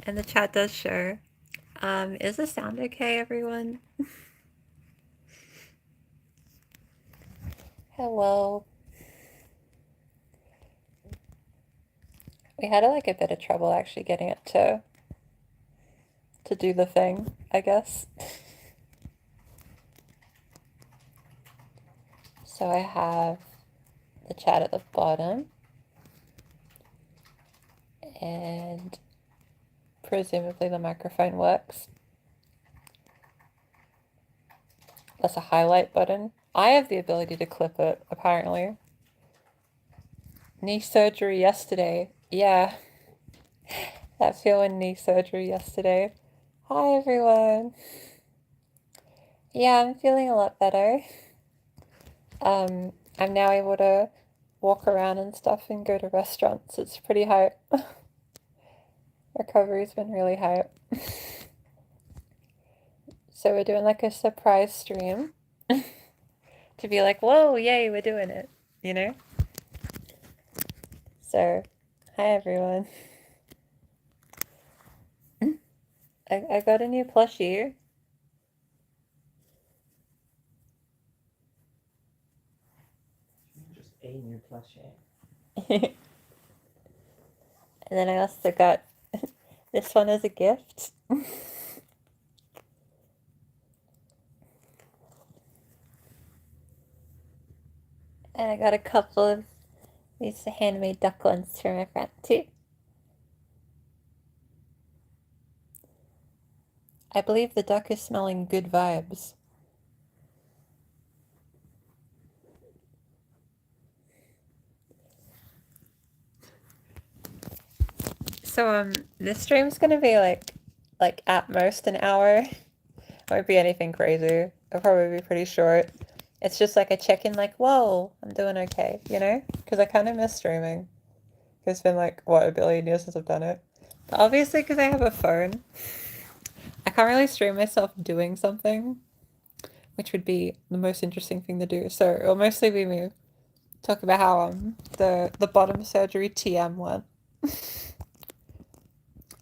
And the chat does show. Is the sound okay, everyone? Hello. We had like a bit of trouble actually getting it to do the thing, I guess. So I have the chat at the bottom, and presumably the microphone works. That's a highlight button. I have the ability to clip it, apparently. Knee surgery yesterday. Yeah, that feeling knee surgery yesterday. Hi, everyone. Yeah, I'm feeling a lot better. I'm now able to walk around and stuff and go to restaurants. It's pretty hype. Recovery's been really hype. So we're doing like a surprise stream to be like, whoa, yay, we're doing it, you know? So, hi everyone. I got a new plushie. Just a new plushie. And then I also got this one as a gift. And I got a couple of these handmade duck ones for my friend too. I believe the duck is smelling good vibes. So this stream's gonna be like at most an hour. Won't be anything crazy. It'll probably be pretty short. It's just like a check-in, like, whoa, I'm doing okay, you know? Because I kind of miss streaming. It's been like, what, a billion years since I've done it. But obviously, because I have a phone, I can't really stream myself doing something, which would be the most interesting thing to do. So it'll mostly be me talk about how the bottom surgery TM went.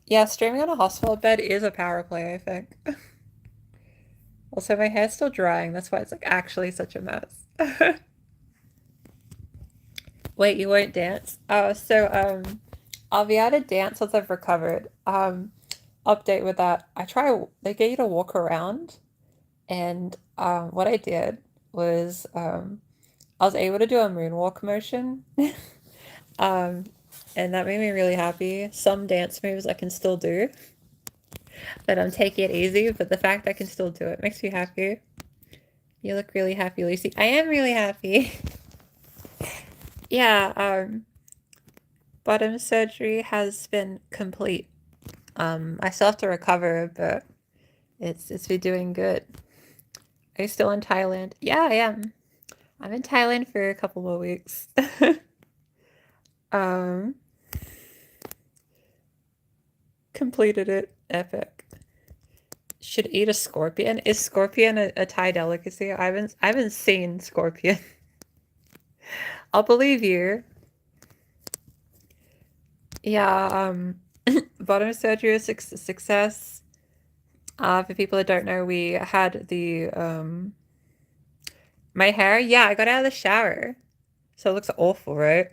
Yeah, streaming on a hospital bed is a power play, I think. Also, my hair's still drying. That's why it's like actually such a mess. Wait, you won't dance? Oh, so I'll be able to dance once I've recovered. Update with that. They get you to walk around, and what I did was I was able to do a moonwalk motion. Um, and that made me really happy. Some dance moves I can still do, but I'm taking it easy. But the fact I can still do it makes me happy. You look really happy, Lucy. I am really happy. Yeah, bottom surgery has been complete. I still have to recover, but it's been doing good. Are you still in Thailand? Yeah, I am. I'm in Thailand for a couple more weeks. um, completed it. Epic. Should eat a scorpion. Is scorpion a Thai delicacy? I haven't seen scorpion. I'll believe you. Yeah, bottom surgery is success. For people that don't know, we had my hair. Yeah, I got out of the shower. So it looks awful, right?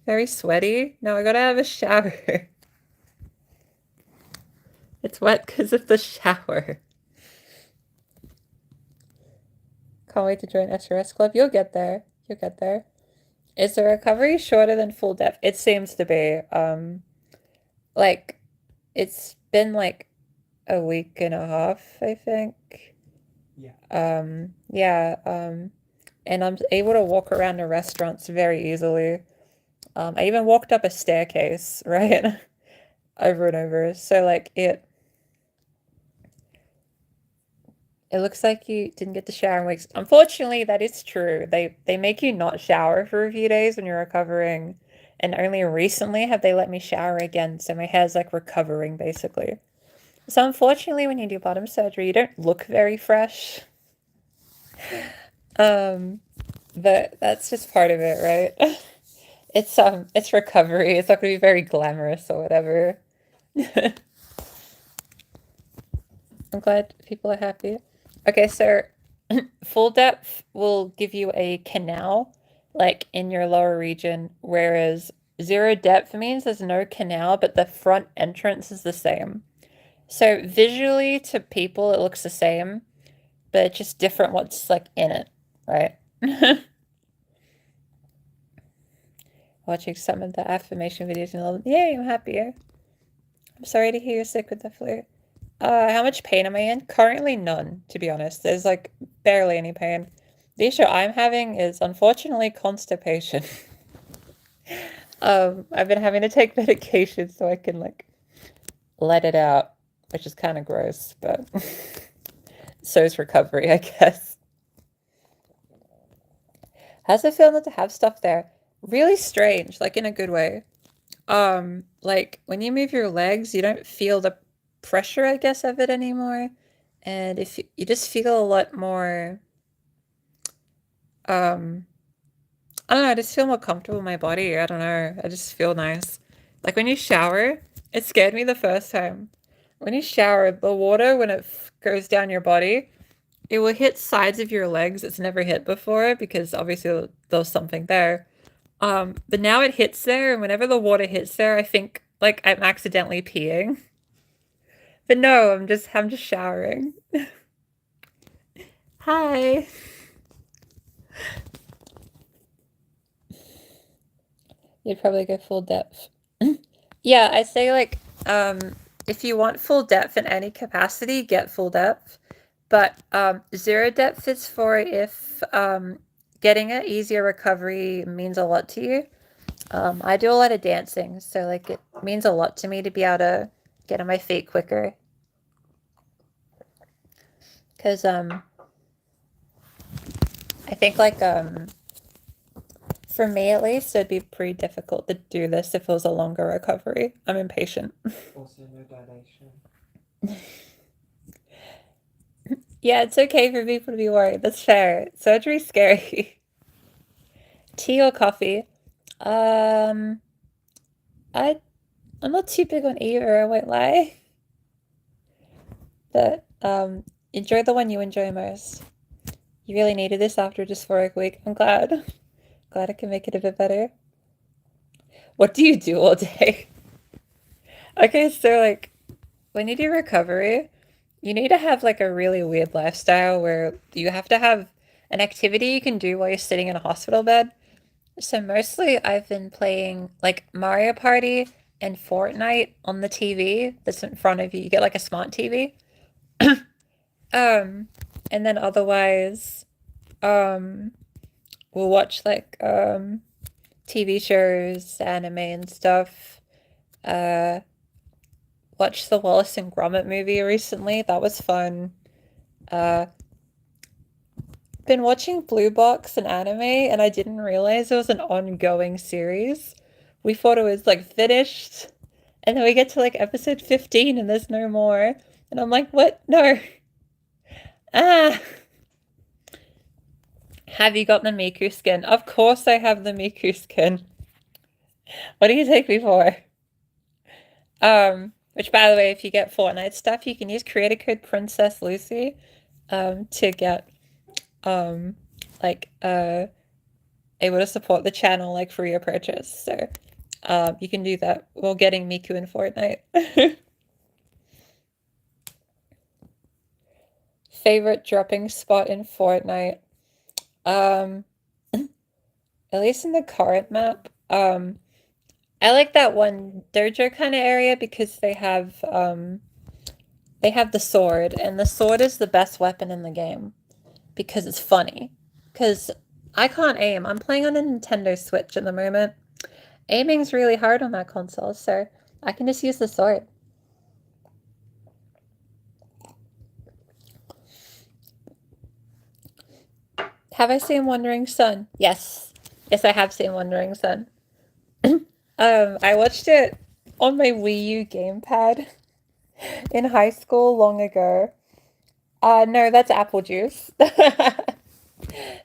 Very sweaty. No, I got out of the shower. It's wet because of the shower. Can't wait to join SRS Club. You'll get there. You'll get there. Is the recovery shorter than full depth? It seems to be. Like, it's been like a week and a half, I think. Yeah. Yeah, and I'm able to walk around the restaurants very easily. I even walked up a staircase, right? Over and over. So like it looks like you didn't get to shower in weeks. Unfortunately, that is true. They make you not shower for a few days when you're recovering, and only recently have they let me shower again, so my hair's like recovering basically. So unfortunately, when you do bottom surgery, you don't look very fresh. But that's just part of it, right? It's recovery. It's not gonna be very glamorous or whatever. I'm glad people are happy. Okay, so full depth will give you a canal, like in your lower region, whereas zero depth means there's no canal, but the front entrance is the same. So visually to people it looks the same, but it's just different what's like in it, right? Watching some of the affirmation videos and all. Yay, I'm happy. I'm sorry to hear you're sick with the flu. How much pain am I in? Currently none, to be honest. There's like barely any pain. The issue I'm having is unfortunately constipation. I've been having to take medication so I can like let it out, which is kind of gross, but so is recovery, I guess. How's it feel not to have stuff there? Really strange, like in a good way. Like when you move your legs, you don't feel the pressure, I guess, of it anymore. And if you just feel a lot more, I don't know, I just feel more comfortable in my body. I don't know. I just feel nice. Like when you shower, it scared me the first time. When you shower, the water, when it goes down your body, it will hit sides of your legs it's never hit before because obviously there's something there. But now it hits there, and whenever the water hits there, I think like I'm accidentally peeing. But no, I'm just showering. Hi. You'd probably go full depth. Yeah, I say like if you want full depth in any capacity, get full depth. But zero depth is for if getting an easier recovery means a lot to you. I do a lot of dancing, so like it means a lot to me to be able to get on my feet quicker. Because I think like for me at least, it'd be pretty difficult to do this if it was a longer recovery. I'm impatient. Also, no dilation. Yeah, it's okay for people to be worried. That's fair. Surgery's scary. Tea or coffee? I'm not too big on either, I won't lie. But enjoy the one you enjoy most. You really needed this after a dysphoric week. I'm glad. Glad I can make it a bit better. What do you do all day? Okay, so like when you do recovery, you need to have like a really weird lifestyle where you have to have an activity you can do while you're sitting in a hospital bed. So mostly I've been playing like Mario Party and Fortnite on the TV that's in front of you. You get like a smart TV. And then otherwise, we'll watch like TV shows, anime and stuff. Watched the Wallace and Gromit movie recently. That was fun. Been watching Blue Box, an anime, and I didn't realize it was an ongoing series. We thought it was like finished, and then we get to like episode 15 and there's no more. And I'm like, what? No. Ah. Have you got the Miku skin? Of course I have the Miku skin. What do you take me for? Which by the way, if you get Fortnite stuff, you can use creator code Princess Lucy to get like able to support the channel like for your purchase. So you can do that while getting Miku in Fortnite. Favorite dropping spot in Fortnite? At least in the current map. I like that one dojo kind of area because they have the sword, and the sword is the best weapon in the game because it's funny. Because I can't aim. I'm playing on a Nintendo Switch at the moment. Aiming's really hard on that console, so I can just use the sword. Have I seen Wandering Sun? Yes. Yes, I have seen Wandering Sun. I watched it on my Wii U gamepad in high school long ago. No, that's apple juice. So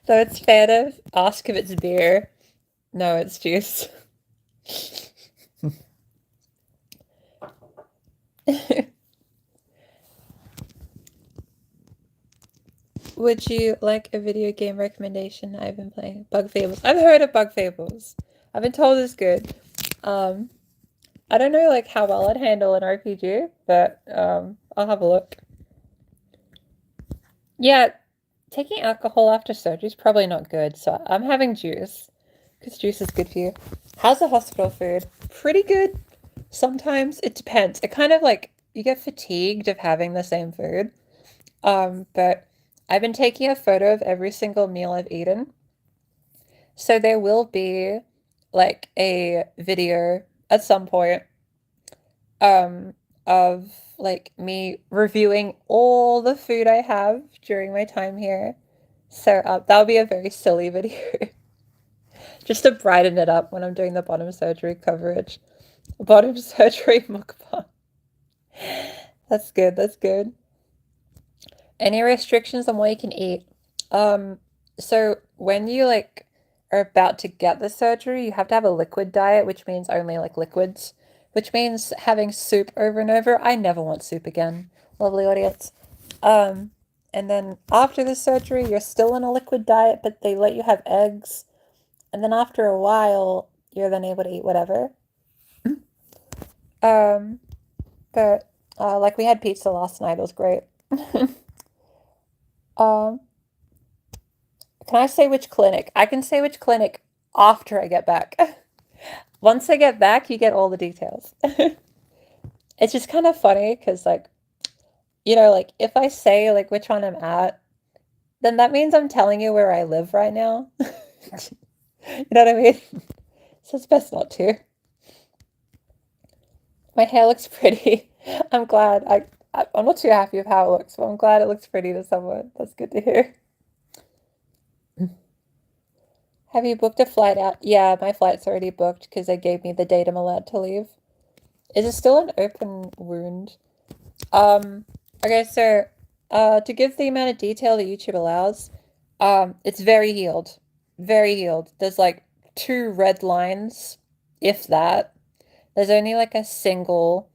it's fair to ask if it's beer. No, it's juice. Would you like a video game recommendation? I've been playing Bug Fables. I've heard of Bug Fables. I've been told it's good. I don't know like how well I'd handle an RPG, but I'll have a look. Yeah, taking alcohol after surgery is probably not good, so I'm having juice because juice is good for you. How's the hospital food? Pretty good. Sometimes it depends. It kind of like you get fatigued of having the same food. But I've been taking a photo of every single meal I've eaten. So there will be like a video at some point of like me reviewing all the food I have during my time here. So that'll be a very silly video. Just to brighten it up when I'm doing the bottom surgery coverage. Bottom surgery mukbang. That's good, that's good. Any restrictions on what you can eat? So when you like are about to get the surgery, you have to have a liquid diet, which means only like liquids, which means having soup over and over. I never want soup again, lovely audience. And then after the surgery, you're still in a liquid diet, but they let you have eggs. And then after a while, you're then able to eat whatever. But like we had pizza last night, it was great. Um, can I say which clinic? I can say which clinic after I get back. Once I get back, you get all the details. It's just kind of funny because, like, you know, like if I say like which one I'm at, then that means I'm telling you where I live right now. You know what I mean? So it's best not to. My hair looks pretty. I'm glad. I'm not too happy with how it looks, but I'm glad it looks pretty to someone. That's good to hear. Have you booked a flight out? Yeah, my flight's already booked because they gave me the date I'm allowed to leave. Is it still an open wound? Okay, so to give the amount of detail that YouTube allows, it's very healed. Very healed. There's like 2 red lines, if that. There's only like a single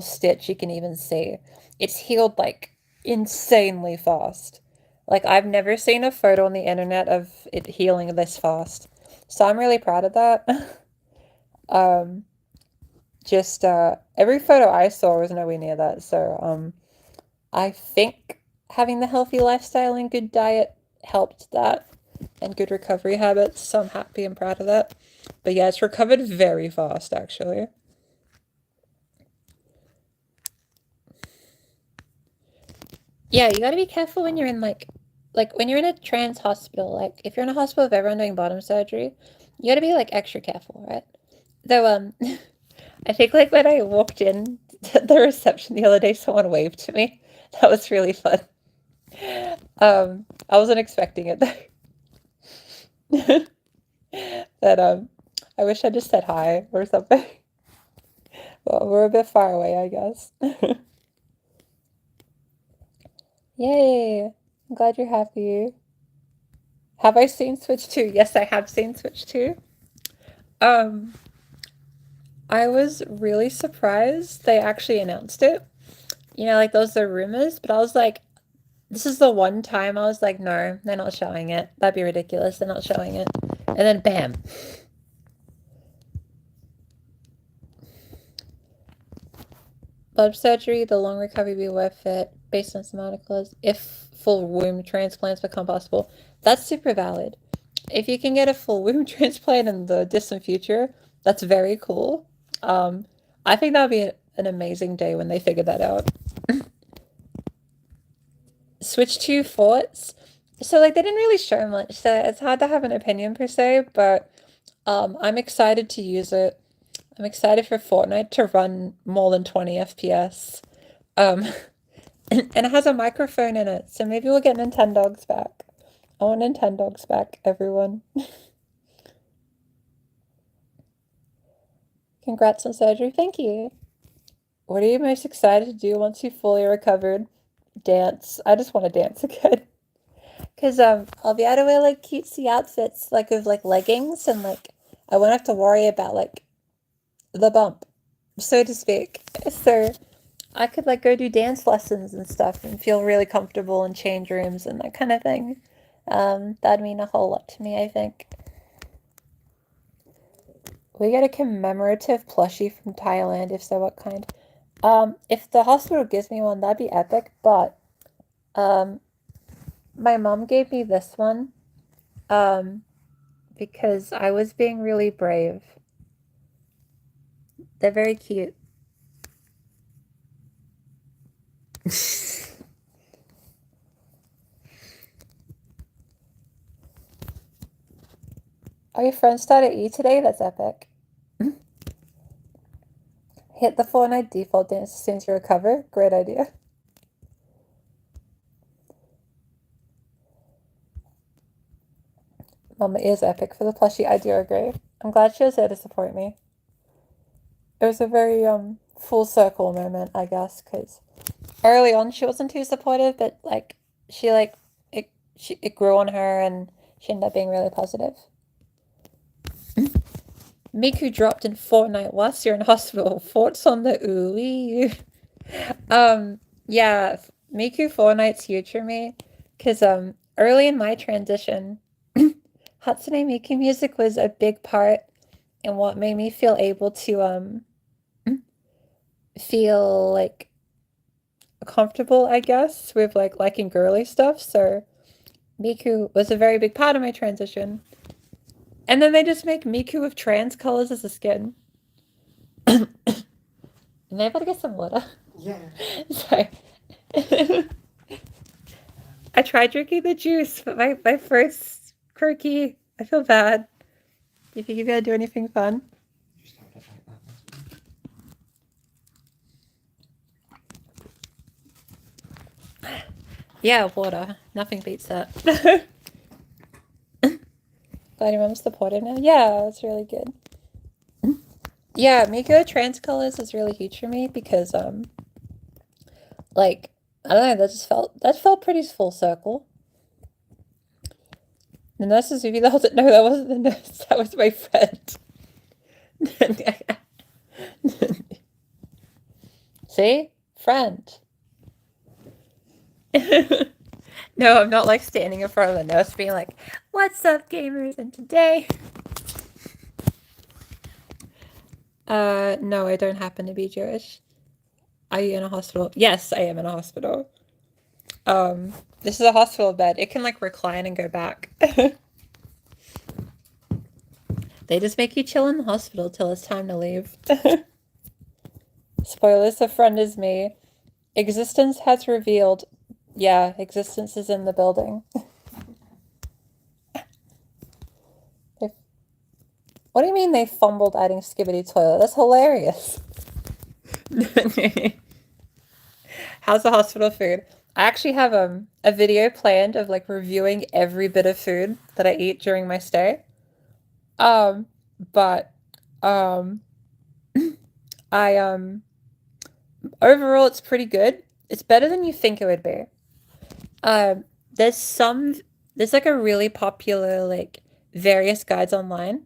stitch you can even see. It's healed like insanely fast. Like I've never seen a photo on the internet of it healing this fast. So I'm really proud of that. Just every photo I saw was nowhere near that. So I think having the healthy lifestyle and good diet helped that and good recovery habits. So I'm happy and proud of that. But yeah, it's recovered very fast actually. Yeah, you gotta be careful when you're in like when you're in a trans hospital, like if you're in a hospital with everyone doing bottom surgery, you gotta be like extra careful, right? Though I think like when I walked in to the reception the other day, someone waved to me. That was really fun. I wasn't expecting it though. But I wish I just said hi or something. Well, we're a bit far away, I guess. Yay! I'm glad you're happy. Have I seen Switch 2? Yes, I have seen Switch 2. Um, I was really surprised they actually announced it. You know, like those are rumors, but I was like, this is the one time I was like, no, they're not showing it. That'd be ridiculous. They're not showing it. And then bam. Blood surgery, the long recovery be worth it based on some articles. If full womb transplants become possible, that's super valid. If you can get a full womb transplant in the distant future, that's very cool. I think that would be an amazing day when they figure that out. Switch to forts. So like they didn't really show much, so it's hard to have an opinion per se, but I'm excited to use it. I'm excited for Fortnite to run more than 20 FPS. Um, and it has a microphone in it, so maybe we'll get Nintendogs back. I want Nintendogs back, everyone. Congrats on surgery. Thank you. What are you most excited to do once you've fully recovered? Dance. I just want to dance again. Because I'll be able to wear like cutesy outfits, like with like leggings and like I won't have to worry about like the bump, so to speak. So I could like go do dance lessons and stuff and feel really comfortable in change rooms and that kind of thing. That'd mean a whole lot to me, I think. We get a commemorative plushie from Thailand. If so, what kind? If the hospital gives me one, that'd be epic, but my mom gave me this one because I was being really brave. They're very cute. Are your friends started E today? That's epic. Hit the Fortnite default dance as soon as you recover. Great idea. Mama is epic for the plushie. I do agree. I'm glad she was there to support me. It was a very full circle moment, I guess, because early on she wasn't too supportive, but like it grew on her and she ended up being really positive. Miku dropped in Fortnite whilst you're in hospital. Thoughts on the ooey? Yeah, Miku Fortnite's huge for me because early in my transition, Hatsune Miku music was a big part in what made me feel able to feel like comfortable, I guess, with like liking girly stuff. So Miku was a very big part of my transition. And then they just make Miku with trans colors as a skin. Am I able to get some water? Yeah. Sorry. I tried drinking the juice, but my first quirky, I feel bad. Do you think you're gonna do anything fun? Just hold it like that. Yeah, water. Nothing beats that. Glad your mom's supportive now. Yeah, that's really good. Yeah, Miku trans colors is really huge for me because like I don't know, that felt pretty full circle. The nurses review the whole time. No, that wasn't the nurse. That was my friend. See? Friend. No, I'm not like standing in front of the nurse being like, "What's up, gamers?" And today. No, I don't happen to be Jewish. Are you in a hospital? Yes, I am in a hospital. This is a hospital bed. It can like recline and go back. They just make you chill in the hospital till it's time to leave. Spoilers, a friend is me. Existence has revealed. Yeah, existence is in the building. What do you mean they fumbled adding Skibidi Toilet? That's hilarious. How's the hospital food? I actually have a video planned of like reviewing every bit of food that I eat during my stay. But um I overall it's pretty good. It's better than you think it would be. Um there's some there's like a really popular like various guides online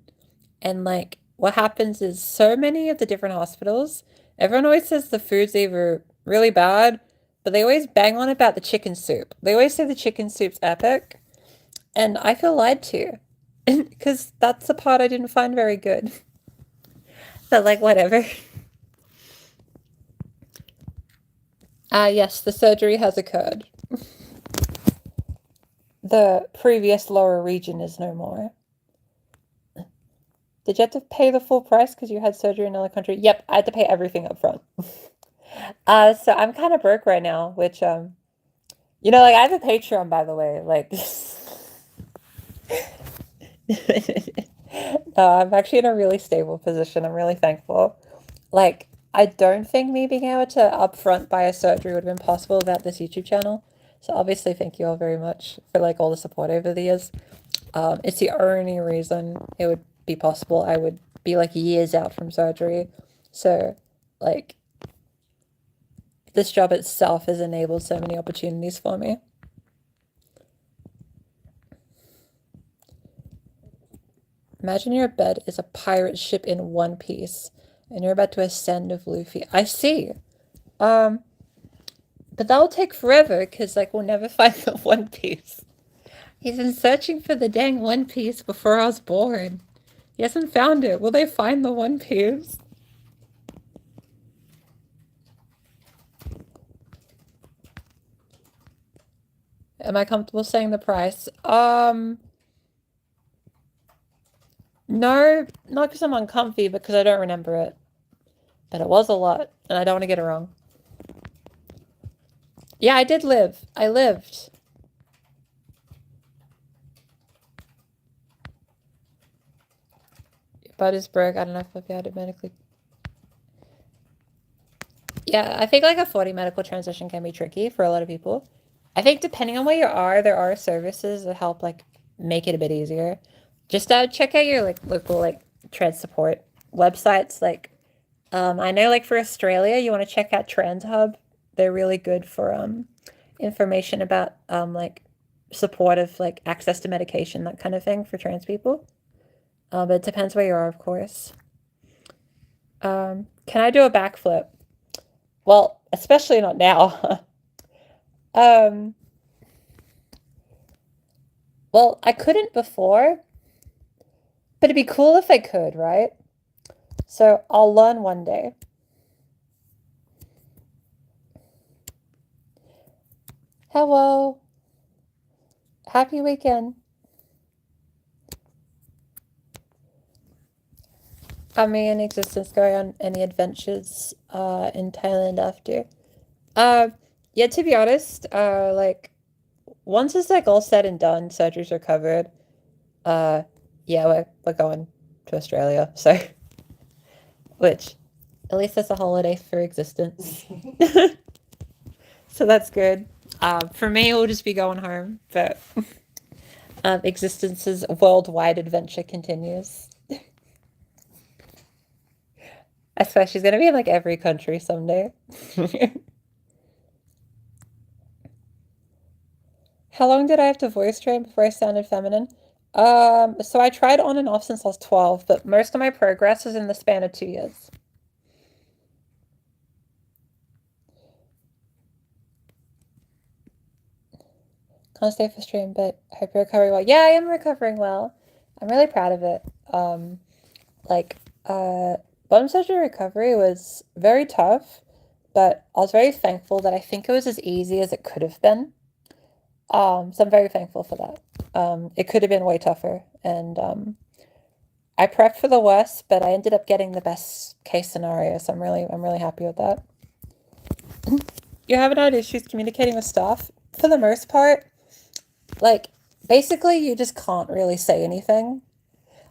and like what happens is so many of the different hospitals, everyone always says the food's either really bad, but they always bang on about the chicken soup. They always say the chicken soup's epic, and I feel lied to because that's the part I didn't find very good. But like whatever. Yes, the surgery has occurred. The previous lower region is no more. Did you have to pay the full price because you had surgery in another country? Yep, I had to pay everything up front. So I'm kind of broke right now, which you know, like I have a Patreon, by the way. Like, no, I'm actually in a really stable position. I'm really thankful. Like, I don't think me being able to upfront buy a surgery would have been possible without this YouTube channel. So obviously, thank you all very much for like all the support over the years. It's the only reason it would be possible. I would be like years out from surgery. So, like, this job itself has enabled so many opportunities for me. Imagine your bed is a pirate ship in One Piece, and you're about to ascend with Luffy. I see. But that'll take forever, because, like, we'll never find the One Piece. He's been searching for the dang One Piece before I was born. He hasn't found it. Will they find the One Piece? Am I comfortable saying the price? No, not because I'm uncomfy, because I don't remember it. But it was a lot, and I don't want to get it wrong. Yeah, I did live. I lived. Your butt is broke. I don't know if I'll be automatically. Yeah, I think like a 40 medical transition can be tricky for a lot of people. I think depending on where you are, there are services that help like make it a bit easier. Just check out your like local like trans support websites. Like I know like for Australia, you want to check out Trans Hub. They're really good for information about like supportive like access to medication, that kind of thing for trans people. But it depends where you are, of course. Can I do a backflip? Well, especially not now. Well, I couldn't before, but it'd be cool if I could, right? So I'll learn one day. Hello. Happy weekend. Are me in existence going on any adventures in Thailand after? Yeah, to be honest, like once it's like all said and done, surgeries are covered, yeah, we're going to Australia, so which at least that's a holiday for existence. So that's good. For me, we'll just be going home, but existence's worldwide adventure continues. I swear she's gonna be in like every country someday. How long did I have to voice train before I sounded feminine? So I tried on and off since I was 12, but most of my progress is in the span of 2 years. Can't stay for stream, but I hope you're recovering well. Yeah, I am recovering well. I'm really proud of it. Like, bottom surgery recovery was very tough, but I was very thankful that I think it was as easy as it could have been. So I'm very thankful for that. It could have been way tougher, and I prepped for the worst, but I ended up getting the best case scenario, so I'm really happy with that. You haven't had issues communicating with staff? For the most part, like, basically you just can't really say anything.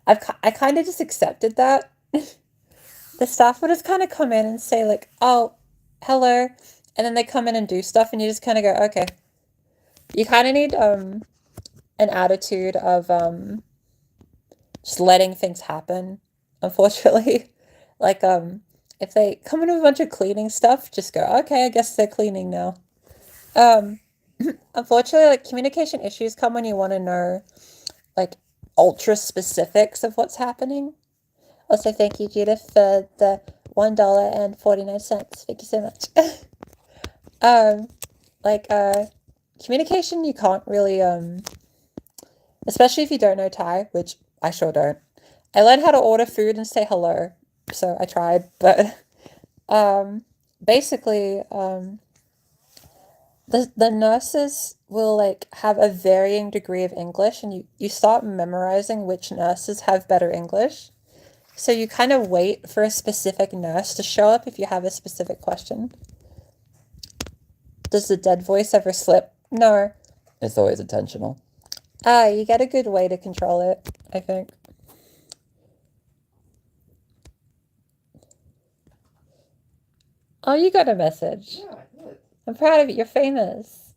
I kind of just accepted that. The staff would just kind of come in and say like, oh, hello, and then they come in and do stuff, and you just kind of go, okay. You kind of need an attitude of just letting things happen, unfortunately. Like if they come in with a bunch of cleaning stuff, just go, okay, I guess they're cleaning now. Unfortunately, like communication issues come when you want to know like ultra specifics of what's happening. Also, thank you, Judith, for the $1.49. Thank you so much. Like communication, you can't really especially if you don't know Thai, which I sure don't. I learned how to order food and say hello, so I tried, but basically the nurses will like have a varying degree of English, and you start memorizing which nurses have better English. So you kind of wait for a specific nurse to show up if you have a specific question. Does the dead voice ever slip? No. It's always intentional. You get a good way to control it, I think. Oh, you got a message. Yeah, I did. I'm proud of you. You're famous.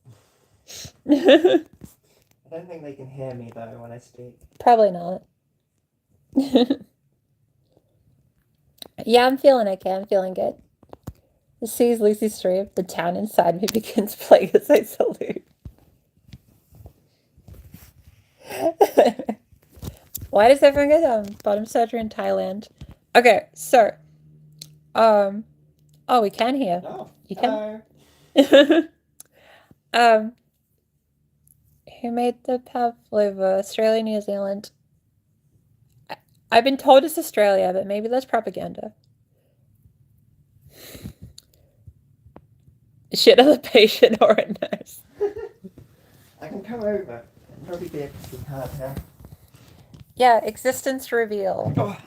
I don't think they can hear me though when I speak. Probably not. Yeah, I'm feeling okay. I'm feeling good. The sea's Lucy's stream. The town inside me begins playing as I salute. Why does everyone get bottom surgery in Thailand? Okay, so oh, we can hear. Oh, You can. hello. Who made the pavlova? Australia, New Zealand. I've been told it's Australia, but maybe that's propaganda. Shit of the patient or a nurse. I can come over. I'll probably be able to see her here. Yeah, existence reveal. Oh,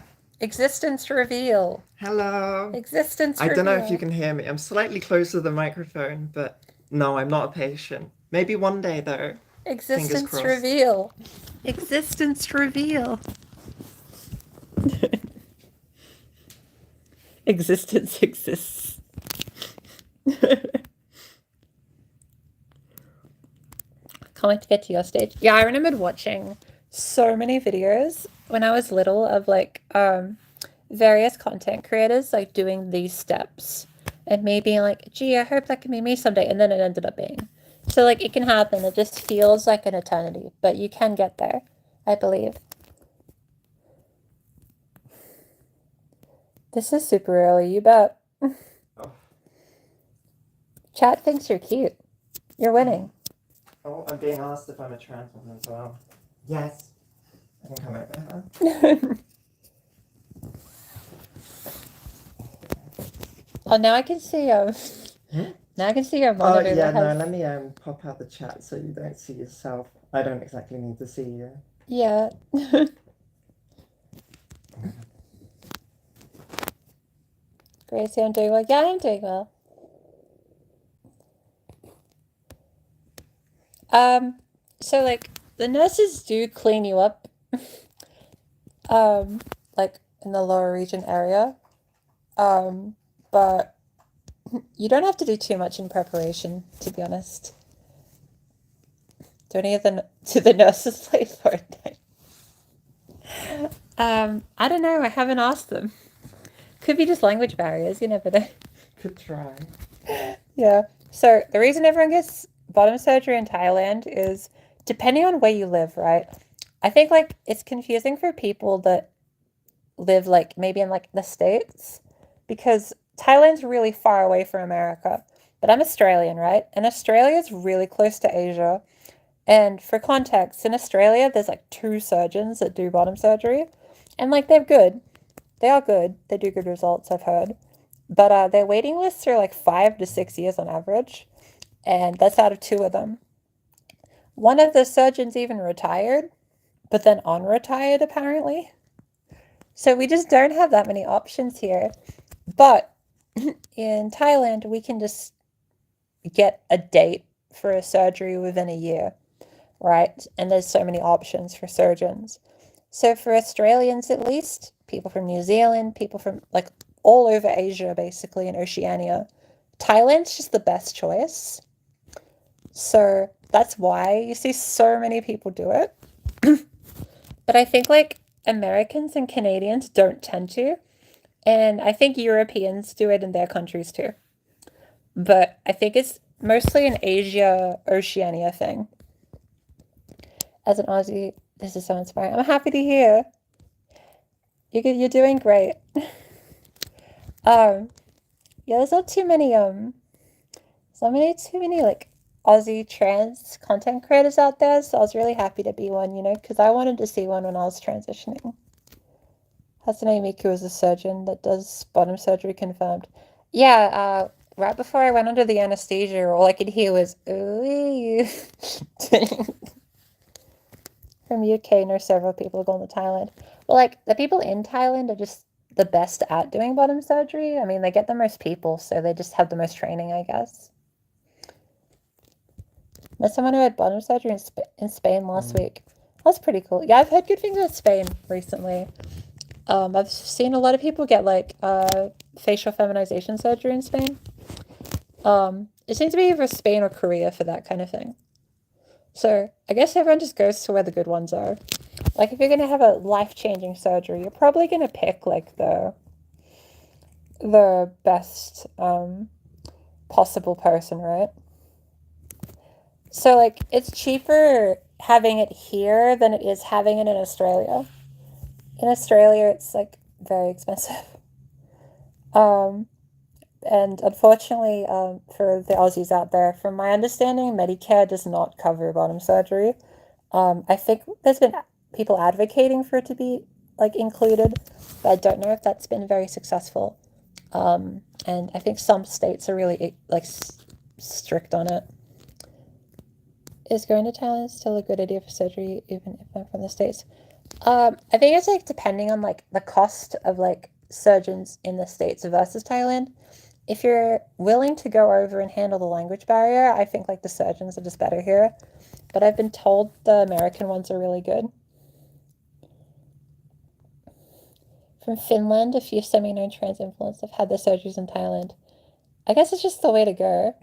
Existence reveal. hello. Existence I reveal. don't know if you can hear me. I'm slightly close to the microphone, but no, I'm not a patient. Maybe one day though. Existence crossed. reveal. Existence reveal. Existence exists. Can't wait to get to your stage. Yeah, I remembered watching so many videos when I was little of like various content creators like doing these steps and me being like, gee, I hope that can be me someday, and then it ended up being. So like it can happen. It just feels like an eternity, but you can get there, I believe. This is super early, you bet. Oh. Chat thinks you're cute. You're winning. Oh, I'm being asked if I'm a trans woman as well. Yes. I can come over. Oh, now I can see now I can see your monitor. Oh yeah, that no, has... let me pop out the chat so you don't see yourself. I don't exactly need to see you. Yeah. Gracie, I'm doing well. Yeah, I'm doing well. So like the nurses do clean you up, like in the lower region area, but you don't have to do too much in preparation, to be honest. Do any of the nurses play Fortnite? I don't know. I haven't asked them. Could be just language barriers. You never know. Could try. Yeah. So the reason everyone gets bottom surgery in Thailand is depending on where you live, right? I think like it's confusing for people that live like maybe in like the States because Thailand's really far away from America. But I'm Australian, right? And Australia is really close to Asia. And for context, in Australia, there's like 2 surgeons that do bottom surgery. And like they're good. They are good. They do good results, I've heard. But their waiting lists are like 5 to 6 years on average. And that's out of 2 of them. One of the surgeons even retired, but then unretired apparently. So we just don't have that many options here. But in Thailand, we can just get a date for a surgery within a year, right? And there's so many options for surgeons. So for Australians, at least, people from New Zealand, people from like all over Asia, basically, and Oceania, Thailand's just the best choice. So that's why you see so many people do it. But I think like Americans and Canadians don't tend to. And I think Europeans do it in their countries too. But I think it's mostly an Asia, Oceania thing. As an Aussie, this is so inspiring. I'm happy to hear. You're doing great. Yeah, there's not too many like Aussie trans content creators out there, so I was really happy to be one, you know, because I wanted to see one when I was transitioning. Hatsune Miku is a surgeon that does bottom surgery confirmed. Yeah, right before I went under the anesthesia, all I could hear was, ooh. From UK, know several people going to Thailand. Well, like, the people in Thailand are just the best at doing bottom surgery. I mean, they get the most people, so they just have the most training, I guess. Met someone who had bottom surgery in Spain last week. That's pretty cool. Yeah, I've heard good things about Spain recently. I've seen a lot of people get like facial feminization surgery in Spain. It seems to be either Spain or Korea for that kind of thing. So I guess everyone just goes to where the good ones are. Like if you're gonna have a life-changing surgery, you're probably gonna pick like the best possible person, right? So like it's cheaper having it here than it is having it in Australia. in Australia, it's like very expensive. And unfortunately, for the Aussies out there, from my understanding, Medicare does not cover bottom surgery. I think there's been people advocating for it to be like included, but I don't know if that's been very successful. And I think some states are really like strict on it. Is going to Thailand still a good idea for surgery, even if I'm from the States? I think it's like depending on like the cost of like surgeons in the States versus Thailand. If you're willing to go over and handle the language barrier, I think like the surgeons are just better here. But I've been told the American ones are really good. From Finland, a few semi-known trans influencers have had their surgeries in Thailand. I guess it's just the way to go.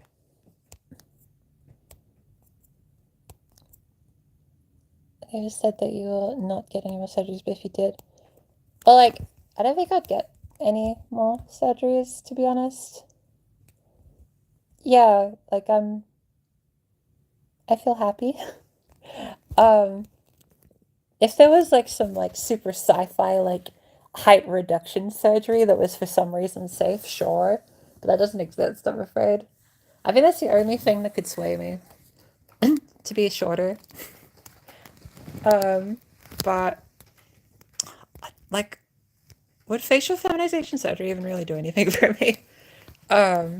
They just said that you're not getting any more surgeries, but if you did, well, like, I don't think I'd get any more surgeries, to be honest. Yeah, like, I feel happy. If there was like some like super sci-fi like height reduction surgery that was for some reason safe, sure, but that doesn't exist, I'm afraid. I think that's the only thing that could sway me to be shorter. But like, would facial feminization surgery even really do anything for me? I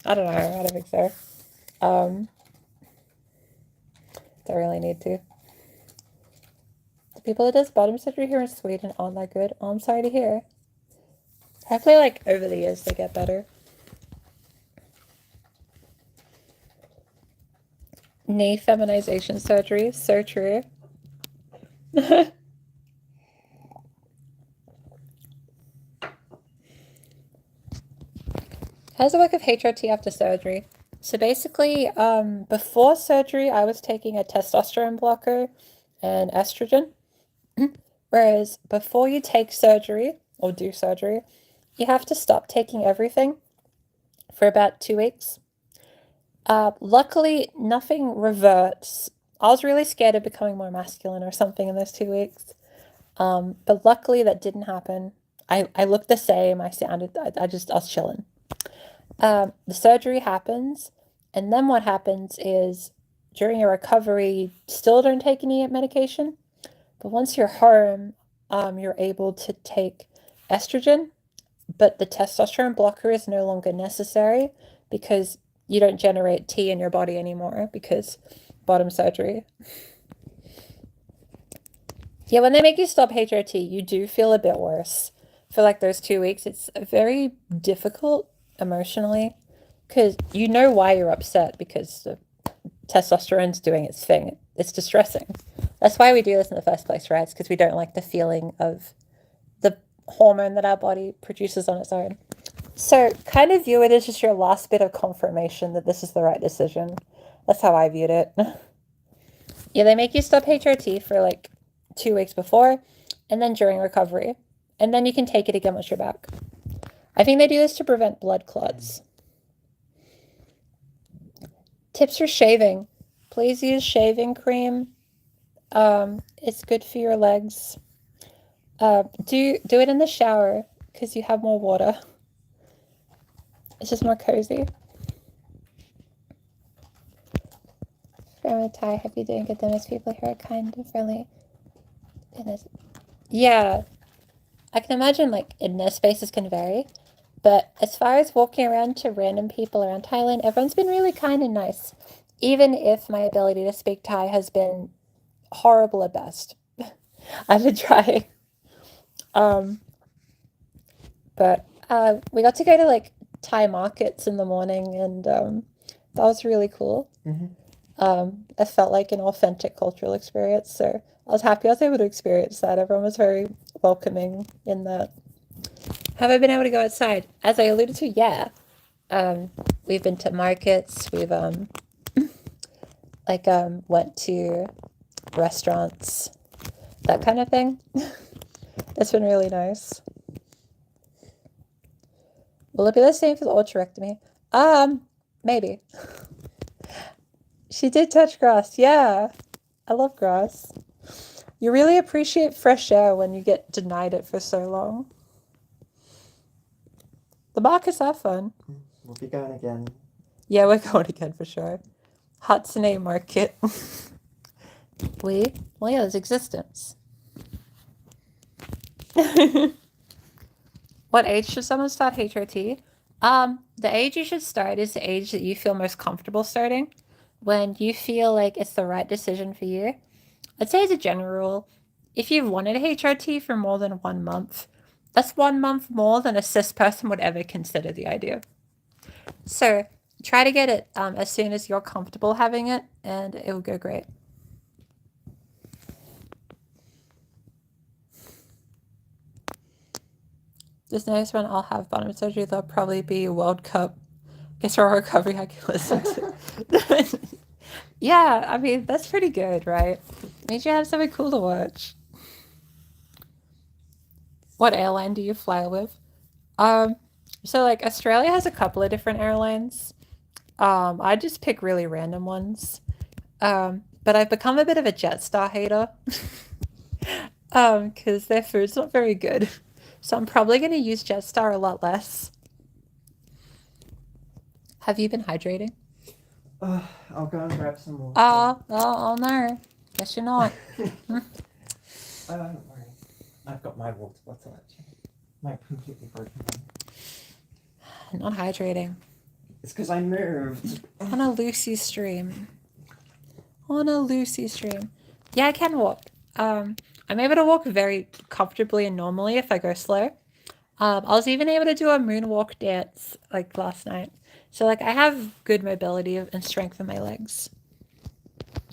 don't know. I don't think so. Don't really need to. The people that does bottom surgery here in Sweden aren't that good. Oh, I'm sorry to hear. Hopefully, like, over the years, they get better. Knee feminization surgery. So true. How does it work with HRT after surgery? So basically, before surgery, I was taking a testosterone blocker and estrogen. Whereas before you take surgery or do surgery, you have to stop taking everything for about 2 weeks. Luckily, nothing reverts. I was really scared of becoming more masculine or something in those 2 weeks. But luckily that didn't happen. I looked the same. I sounded, I was chilling. The surgery happens, and then what happens is during your recovery, you still don't take any medication, but once you're home, you're able to take estrogen, but the testosterone blocker is no longer necessary because you don't generate T in your body anymore because bottom surgery. Yeah, when they make you stop HRT, you do feel a bit worse for like those 2 weeks. It's very difficult emotionally because you know why you're upset because the testosterone's doing its thing. It's distressing. That's why we do this in the first place, right? It's because we don't like the feeling of the hormone that our body produces on its own. So kind of view it as just your last bit of confirmation that this is the right decision. That's how I viewed it. Yeah, they make you stop HRT for like 2 weeks before and then during recovery. And then you can take it again once you're back. I think they do this to prevent blood clots. Tips for shaving. Please use shaving cream. It's good for your legs. Do it in the shower because you have more water. It's just more cozy. From Thai, have you doing good dinners? People here are kind and friendly. Yeah, I can imagine like in their spaces can vary. But as far as walking around to random people around Thailand, everyone's been really kind and nice. Even if my ability to speak Thai has been horrible at best. I've been trying. But we got to go to like Thai markets in the morning and that was really cool. It felt like an authentic cultural experience. So I was happy I was able to experience that. Everyone was very welcoming in that. Have I been able to go outside? As I alluded to, yeah. We've been to markets. We've went to restaurants, that kind of thing. It's been really nice. Will it be the same for the ultrarectomy? Maybe. She did touch grass. Yeah, I love grass. You really appreciate fresh air when you get denied it for so long. The markets are fun. We'll be going again. Yeah, we're going again for sure. Hatsune Market. Well, yeah, there's existence. What age should someone start HRT? The age you should start is the age that you feel most comfortable starting. When you feel like it's the right decision for you. I'd say as a general rule, if you've wanted HRT for more than 1 month, that's 1 month more than a cis person would ever consider the idea. So try to get it as soon as you're comfortable having it, and it will go great. This next one, I'll have bottom surgery. There'll probably be World Cup. Guess for recovery, I can listen to. Yeah, I mean, that's pretty good, right? Means you have something cool to watch. What airline do you fly with? So like Australia has a couple of different airlines. I just pick really random ones. But I've become a bit of a Jetstar hater. Because their food's not very good. So I'm probably going to use Jetstar a lot less. Have you been hydrating? I'll go and grab some more. Oh no. Guess you're not. Don't worry. I've got my water bottle actually. My completely broken one. Not hydrating. It's because I moved. On a Lucy stream. Yeah, I can walk. I'm able to walk very comfortably and normally if I go slow. I was even able to do a moonwalk dance like last night. So like I have good mobility and strength in my legs.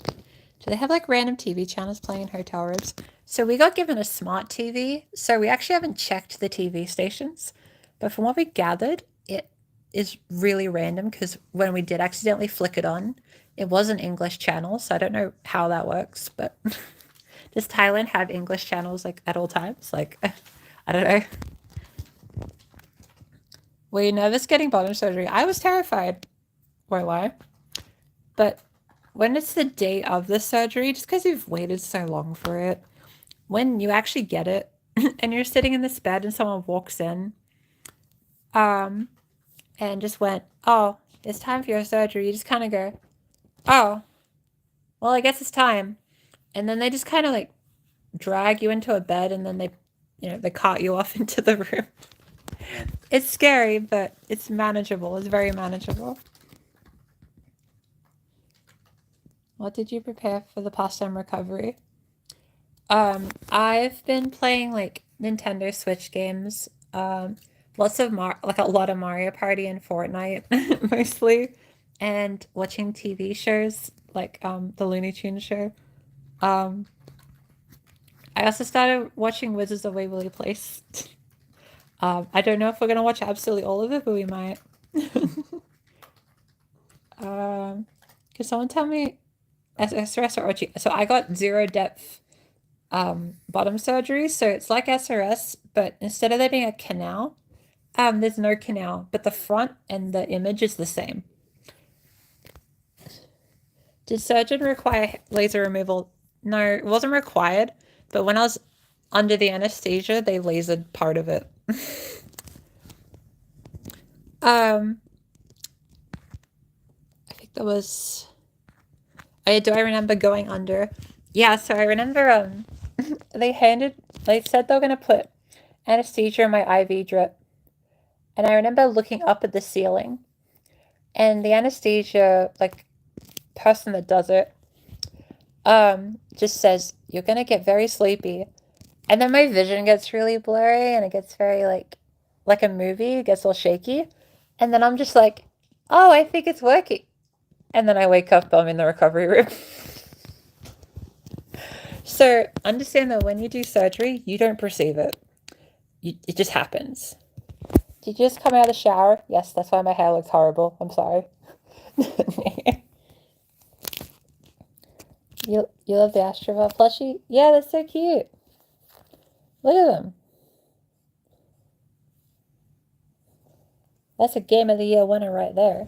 Do they have like random TV channels playing in hotel rooms? So we got given a smart TV. So we actually haven't checked the TV stations. But from what we gathered, it is really random because when we did accidentally flick it on, it was an English channel. So I don't know how that works, but does Thailand have English channels like at all times? Like, I don't know. Were you nervous getting bottom surgery? I was terrified. Won't lie. But when it's the day of the surgery, just because you've waited so long for it, when you actually get it and you're sitting in this bed and someone walks in and just went, oh, it's time for your surgery, you just kind of go, oh, well, I guess it's time. And then they just kind of like drag you into a bed and then they cart you off into the room. It's scary, but it's manageable. It's very manageable. What did you prepare for the pastime recovery? I've been playing like Nintendo Switch games. Lots of like a lot of Mario Party and Fortnite mostly, and watching TV shows like the Looney Tunes show. I also started watching Wizards of Waverly Place. I don't know if we're gonna watch absolutely all of it, but we might. Can someone tell me SRS or OG? So I got zero depth bottom surgery, so it's like SRS, but instead of there being a canal, there's no canal, but the front and the image is the same. Did surgeon require laser removal? No, it wasn't required, but when I was under the anesthesia, they lasered part of it. I think that was... do I remember going under? Yeah, so I remember they said they were going to put anesthesia in my IV drip. And I remember looking up at the ceiling. And the anesthesia, like, person that does it, just says, you're going to get very sleepy. And then my vision gets really blurry and it gets very, like a movie. It gets all shaky. And then I'm just like, oh, I think it's working. And then I wake up, I'm in the recovery room. So understand that when you do surgery, you don't perceive it. It just happens. Did you just come out of the shower? Yes, that's why my hair looks horrible. I'm sorry. You love the Astroval plushie? Yeah, that's so cute. Look at them. That's a Game of the Year winner right there.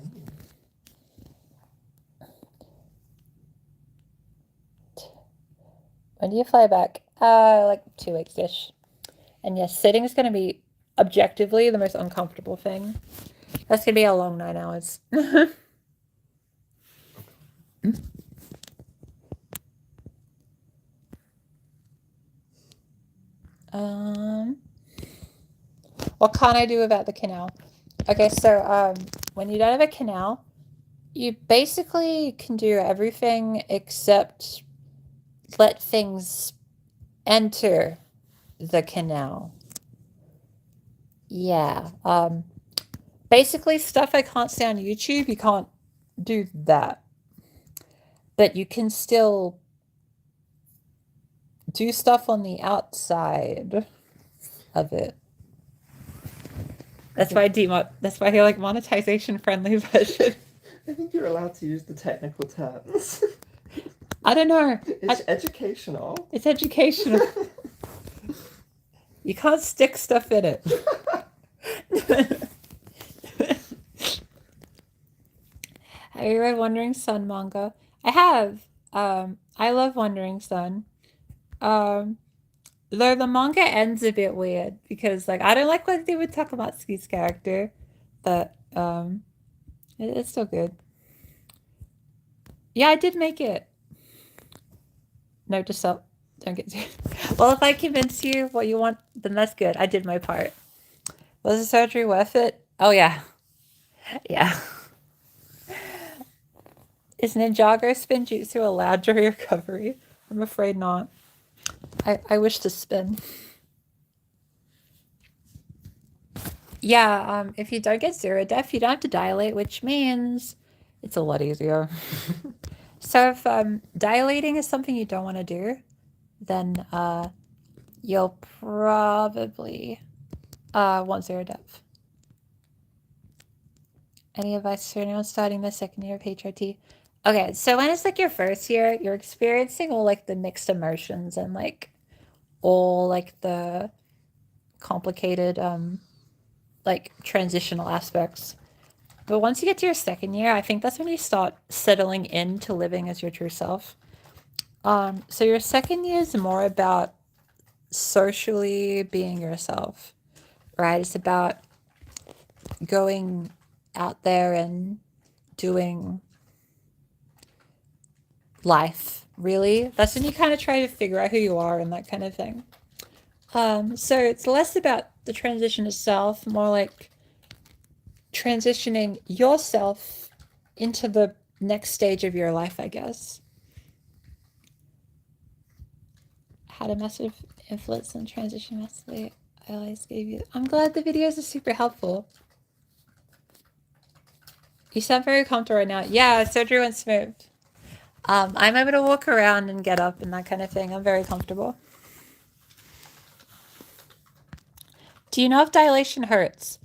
When do you fly back? Like 2 weeks-ish. And yes, sitting is going to be objectively the most uncomfortable thing. That's going to be a long 9 hours. What can't I do about the canal? Okay, so when you don't have a canal, you basically can do everything except let things enter the canal. Yeah. Basically stuff I can't see on YouTube, you can't do that. But you can still do stuff on the outside of it. That's why he like monetization friendly version. I think you're allowed to use the technical terms. I don't know. It's educational. It's educational. You can't stick stuff in it. Have you read Wandering Sun manga? I have. I love Wandering Sun. Though the manga ends a bit weird because like I don't like when they would talk about Ski's character, but it's still good. Yeah, I did make it. No, just don't get too. Well, if I convince you what you want, then that's good. I did my part. Was the surgery worth it? Oh yeah. Yeah. Is Ninjago spin jutsu allowed during recovery? I'm afraid not. I wish to spin. Yeah, if you don't get zero def, you don't have to dilate, which means it's a lot easier. So if dilating is something you don't want to do, then you'll probably want zero depth. Any advice for anyone starting the second year of HRT? Okay, so when it's like your first year, you're experiencing all like the mixed emotions and like all like the complicated like transitional aspects. But once you get to your second year, I think that's when you start settling into living as your true self. So your second year is more about socially being yourself, right? It's about going out there and doing life, really. That's when you kind of try to figure out who you are and that kind of thing. So it's less about the transition itself, more like transitioning yourself into the next stage of your life, I guess. Had a massive influence on transition massively. I always gave you. I'm glad the videos are super helpful. You sound very comfortable right now. Yeah, surgery went smooth. I'm able to walk around and get up and that kind of thing. I'm very comfortable. Do you know if dilation hurts?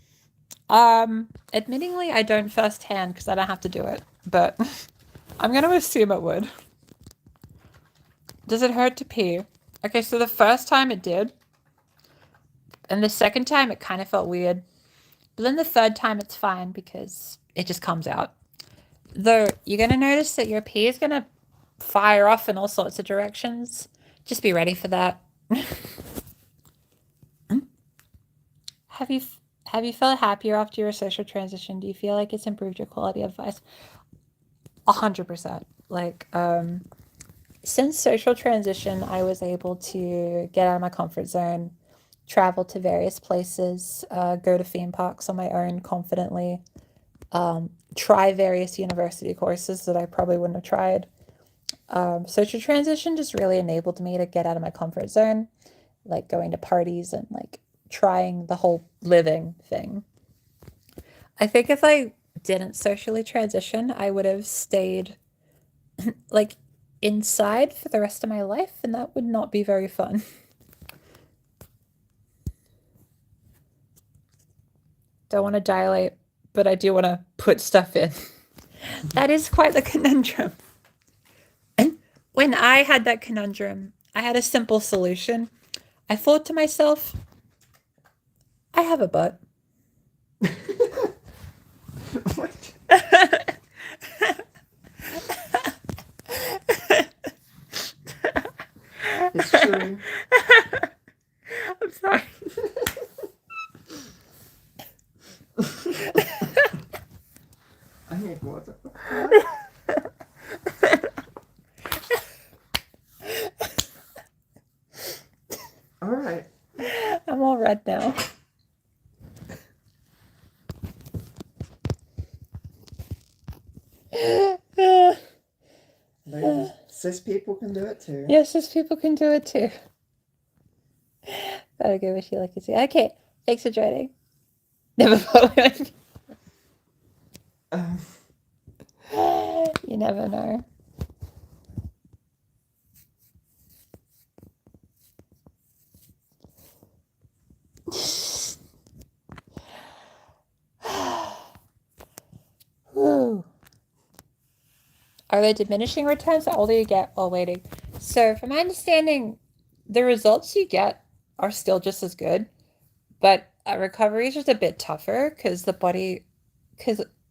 Admittingly, I don't firsthand because I don't have to do it, but I'm gonna assume it would. Does it hurt to pee? Okay, so the first time it did, and the second time it kind of felt weird, but then the third time it's fine because it just comes out. Though you're gonna notice that your pee is gonna fire off in all sorts of directions. Just be ready for that. Have you felt happier after your social transition? Do you feel like it's improved your quality of life? 100%. Like, since social transition, I was able to get out of my comfort zone, travel to various places, go to theme parks on my own confidently, try various university courses that I probably wouldn't have tried. Social transition just really enabled me to get out of my comfort zone, like going to parties and like trying the whole living thing. I think if I didn't socially transition, I would have stayed like inside for the rest of my life, and that would not be very fun. Don't want to dilate, but I do want to put stuff in. That is quite the conundrum. And when I had that conundrum, I had a simple solution. I thought to myself, I have a butt. What? what the fuck? Alright. I'm all red now. Cis people can do it too. Yes, cis people can do it too. Gotta go wish you lucky too. Okay, thanks for joining. Never followed. You never know. Whew. Are there diminishing returns the older you get while waiting? So, from my understanding, the results you get are still just as good, but recovery is just a bit tougher because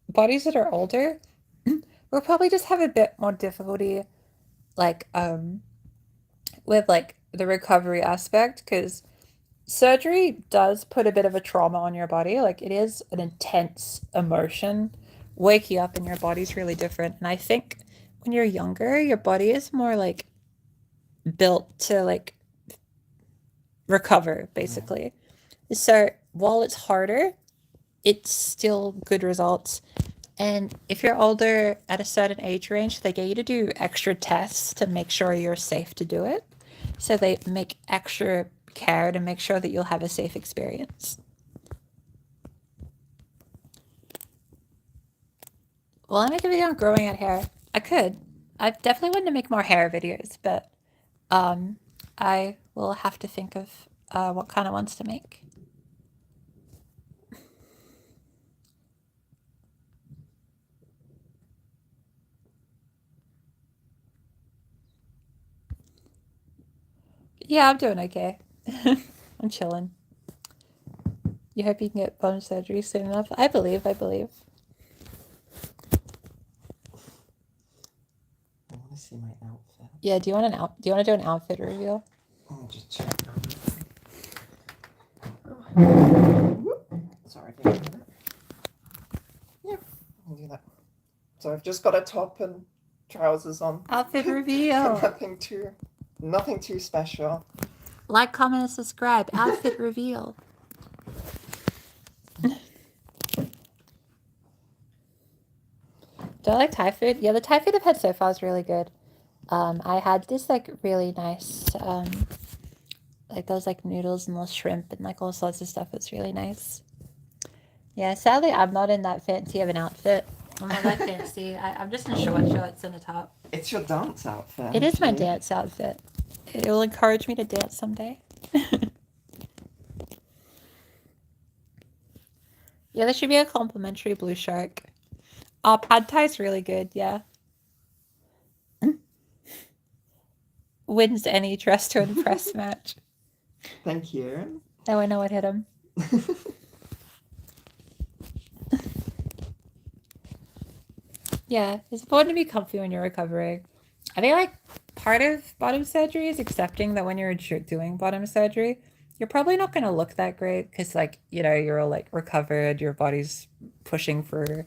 bodies that are older will probably just have a bit more difficulty, like with like the recovery aspect, because surgery does put a bit of a trauma on your body. Like it is an intense emotion. Waking up in your body's really different, and I think when you're younger, your body is more like built to like recover, basically. So while it's harder, it's still good results. And if you're older at a certain age range, they get you to do extra tests to make sure you're safe to do it. So they make extra care to make sure that you'll have a safe experience. Will I make a video on growing out hair? I could. I definitely want to make more hair videos, but I will have to think of what kind of ones to make. Yeah, I'm doing okay. I'm chilling. You hope you can get bone surgery soon enough? I believe. I want to see my outfit. Yeah, do you want to do an outfit reveal? I'll just check. Sorry, give me a minute. Yeah, I'll do that. So I've just got a top and trousers on. Outfit reveal. Nothing too special. Like, comment, and subscribe. Outfit reveal. Do I like Thai food? Yeah, the Thai food I've had so far is really good. I had this like really nice, like those like noodles and little shrimp and like all sorts of stuff. It's really nice. Yeah, sadly I'm not in that fancy of an outfit. I'm not that fancy. I'm just in short shorts and a top. It's your dance outfit. It is my dance outfit. It will encourage me to dance someday. Yeah, there should be a complimentary blue shark. Oh, pad thai is really good, yeah. Wins any dress to impress match. Thank you. Now I know what hit him. Yeah, it's important to be comfy when you're recovering. I think like part of bottom surgery is accepting that when you're doing bottom surgery, you're probably not going to look that great because like, you know, you're like recovered, your body's pushing for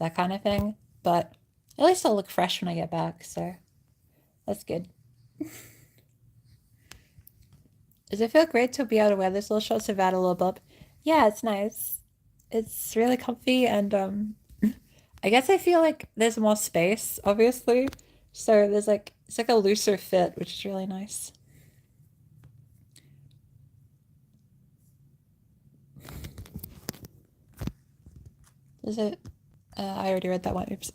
that kind of thing. But at least I'll look fresh when I get back, so that's good. Does it feel great to be able to wear this little shorts without a little bump? Yeah, it's nice. It's really comfy, and I guess I feel like there's more space, obviously. So there's like, it's like a looser fit, which is really nice. Is it? I already read that one. Oops.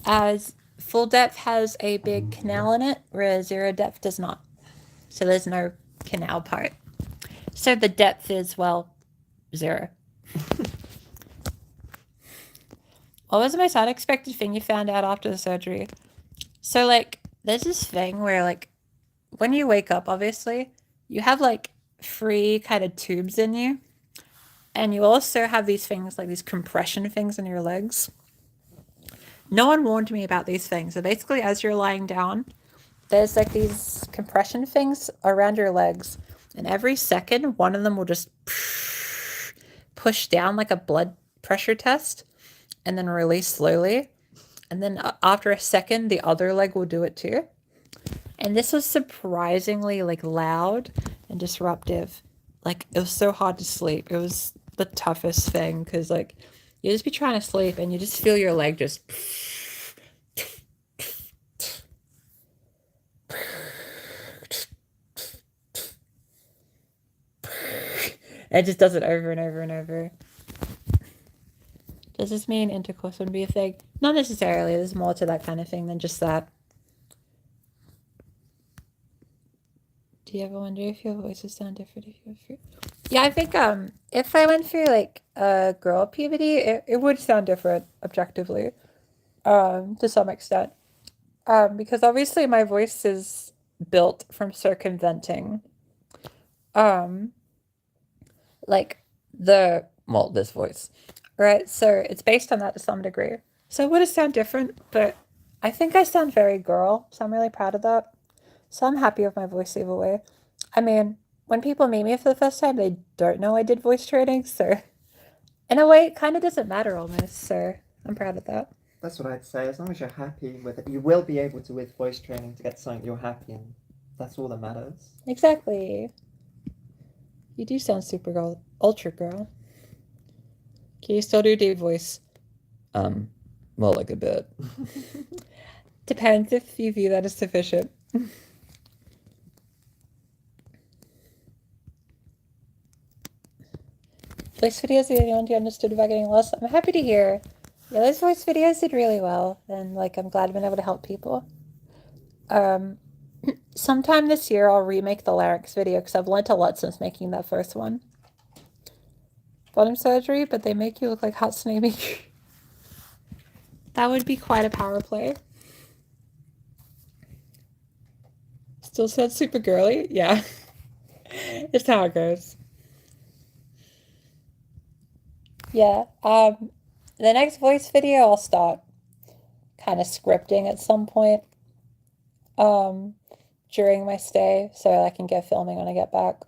As full depth has a big canal in it, whereas zero depth does not. So there's no canal part. So the depth is, well, 0. What was the most unexpected thing you found out after the surgery? So, like, there's this thing where, like, when you wake up, obviously, you have, like, 3 kind of tubes in you. And you also have these things, like these compression things in your legs. No one warned me about these things. So basically, as you're lying down, there's like these compression things around your legs. And every second, one of them will just push down like a blood pressure test. and then release slowly. And then after a second, the other leg will do it too. And this was surprisingly like loud and disruptive. Like it was so hard to sleep. It was the toughest thing because like you just be trying to sleep and you just feel your leg just. It just does it over and over and over. Does this mean intercourse wouldn't be a thing? Not necessarily. There's more to that kind of thing than just that. Do you ever wonder if your voices sound different if you went through? Yeah, I think if I went through like girl puberty, it would sound different objectively, to some extent. Because obviously my voice is built from circumventing like this voice. Right? So it's based on that to some degree. So would it sound different? But I think I sound very girl, so I'm really proud of that. So I'm happy with my voice either way. I mean, when people meet me for the first time, they don't know I did voice training, so in a way, it kind of doesn't matter almost, so I'm proud of that. That's what I'd say. As long as you're happy with it, you will be able to, with voice training, to get something you're happy in. That's all that matters. Exactly. You do sound super girl, ultra girl. Can you still do deep voice? Well, like a bit. Depends if you view that as sufficient. Voice videos are the only one you understood about getting lost. I'm happy to hear. Yeah, those voice videos did really well, and like I'm glad I've been able to help people. Sometime this year I'll remake the larynx video because I've learned a lot since making that first one. Bottom surgery, but they make you look like Hatsune Miku. That would be quite a power play. Still sounds super girly? Yeah. It's how it goes. Yeah. The next voice video I'll start kind of scripting at some point during my stay so I can get filming when I get back.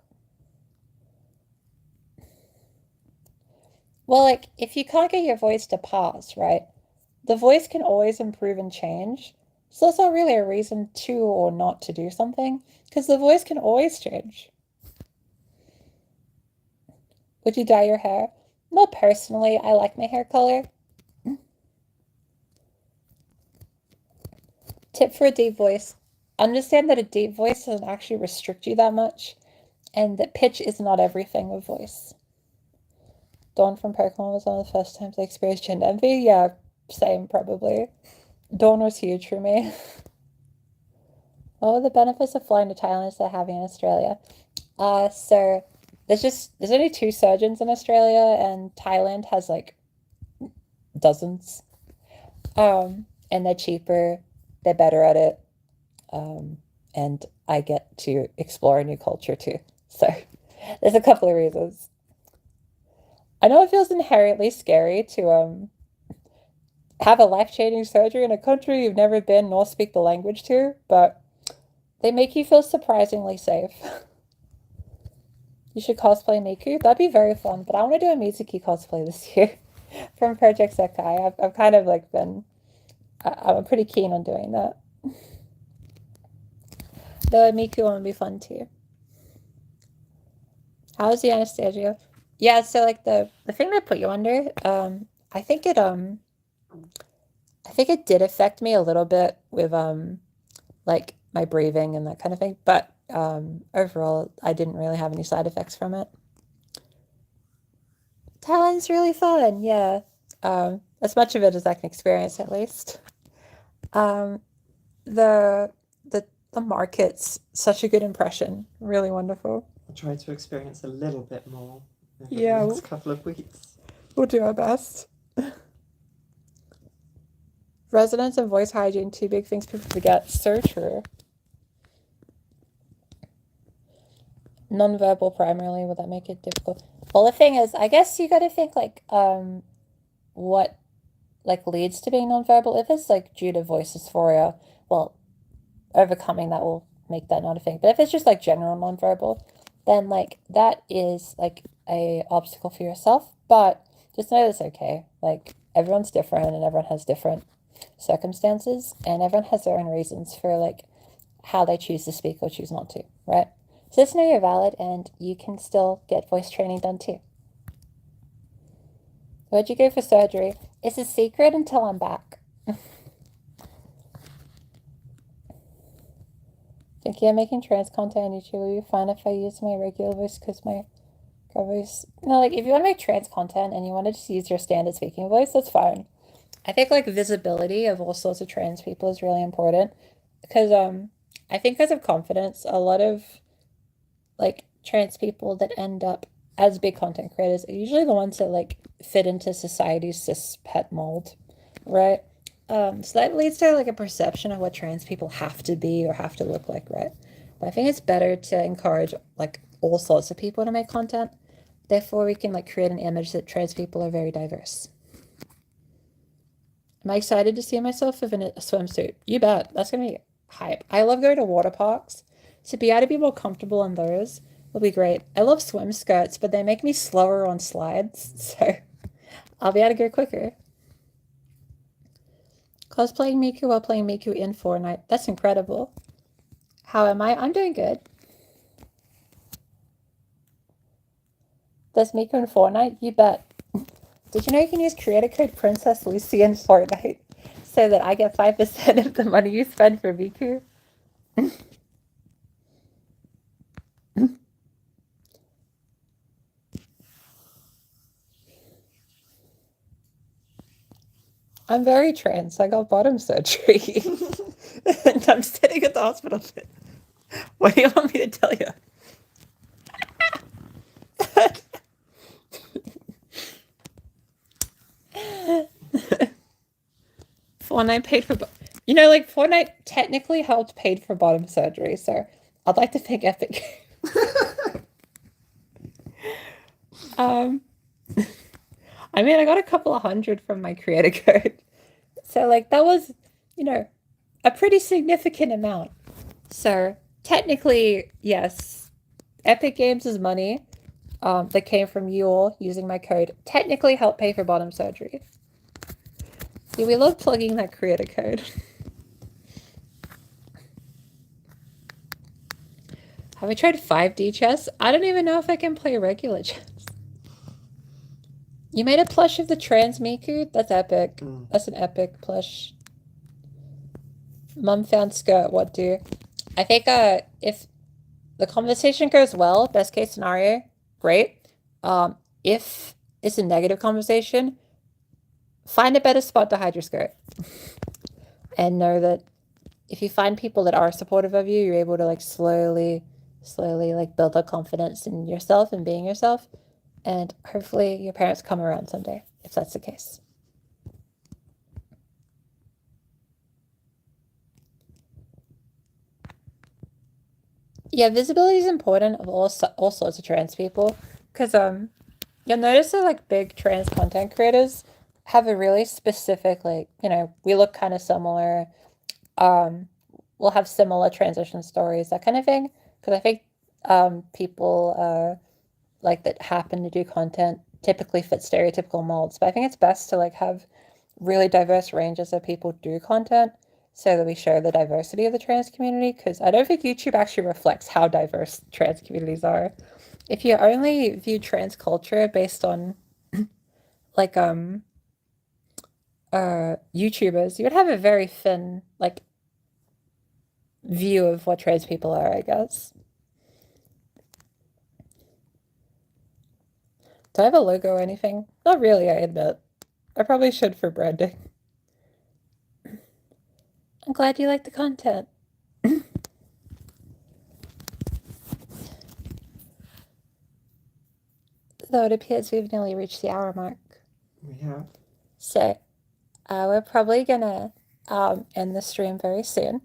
Well, like, if you can't get your voice to pause, right? The voice can always improve and change. So that's not really a reason to or not to do something, because the voice can always change. Would you dye your hair? Not personally. I like my hair color. Tip for a deep voice. Understand that a deep voice doesn't actually restrict you that much, and that pitch is not everything with voice. Dawn from Pokemon was one of the first times I experienced gender envy. Yeah, same probably. Dawn was huge for me. What were the benefits of flying to Thailand instead of having in Australia? So there's only 2 surgeons in Australia, and Thailand has like dozens. And they're cheaper, they're better at it. And I get to explore a new culture too. So there's a couple of reasons. I know it feels inherently scary to have a life-changing surgery in a country you've never been nor speak the language to, but they make you feel surprisingly safe. You should cosplay Miku. That'd be very fun, but I want to do a Mizuki cosplay this year from Project Sekai. I've kind of like been, I'm pretty keen on doing that. The Miku one would be fun too. How's the anesthesia? Yeah, so like the thing they put you under, I think it did affect me a little bit with like my breathing and that kind of thing, but overall I didn't really have any side effects from it. Thailand's really fun, yeah. As much of it as I can experience at least. The market's such a good impression. Really wonderful. I'll try to experience a little bit more in the Yeah. next couple of weeks. We'll do our best. Resonance and voice hygiene, 2 big things people forget. So true. Non-verbal primarily, would that make it difficult? Well, the thing is, I guess you gotta think like what like leads to being non-verbal. If it's like due to voice dysphoria, well, overcoming that will make that not a thing. But if it's just like general non-verbal, then like that is like a obstacle for yourself. But just know that's okay. Like everyone's different and everyone has different circumstances and everyone has their own reasons for like how they choose to speak or choose not to, right? So just know you're valid and you can still get voice training done too. Where'd you go for surgery? It's a secret until I'm back. Thinking of making trans content on YouTube will be fine if I use my regular voice because my girl voice. No, like if you want to make trans content and you want to just use your standard speaking voice, that's fine. I think like visibility of all sorts of trans people is really important because I think because of confidence, a lot of like trans people that end up as big content creators are usually the ones that like fit into society's cis het mold, right? So that leads to like a perception of what trans people have to be or have to look like, right? But I think it's better to encourage like all sorts of people to make content. Therefore, we can like create an image that trans people are very diverse. Am I excited to see myself in a swimsuit? You bet. That's gonna be hype. I love going to water parks. To be able to be more comfortable in those will be great. I love swim skirts, but they make me slower on slides, so I'll be able to go quicker. Cosplaying Miku while playing Miku in Fortnite. That's incredible. How am I? I'm doing good. Does Miku in Fortnite? You bet. Did you know you can use creator code Princess Lucy in Fortnite so that I get 5% of the money you spend for Miku? I'm very trans. I got bottom surgery. And I'm sitting at the hospital. What do you want me to tell you? Fortnite paid for... You know, like, Fortnite technically helped paid for bottom surgery, so I'd like to thank Epic. I mean, I got a couple of hundred from my creator code. So, like, that was, you know, a pretty significant amount. So, technically, yes, Epic Games' money that came from you all using my code technically helped pay for bottom surgery. See, we love plugging that creator code. Have I tried 5D chess? I don't even know if I can play regular chess. You made a plush of the trans Miku? That's epic. That's an epic plush. Mum found skirt. What do? I think if the conversation goes well, best case scenario, great. If it's a negative conversation, find a better spot to hide your skirt. And know that if you find people that are supportive of you, you're able to like slowly like build that confidence in yourself and being yourself. And hopefully your parents come around someday, if that's the case. Yeah, visibility is important of all sorts of trans people. Because you'll notice that like big trans content creators have a really specific, like, you know, we look kind of similar. We'll have similar transition stories, that kind of thing. Because I think people like that happen to do content typically fit stereotypical molds. But I think it's best to like have really diverse ranges of people do content so that we show the diversity of the trans community. Because I don't think YouTube actually reflects how diverse trans communities are. If you only view trans culture based on like YouTubers, you would have a very thin like view of what trans people are, I guess. Do I have a logo or anything? Not really, I admit. I probably should for branding. I'm glad you like the content. Though it appears we've nearly reached the hour mark. We have. So, we're probably gonna end the stream very soon.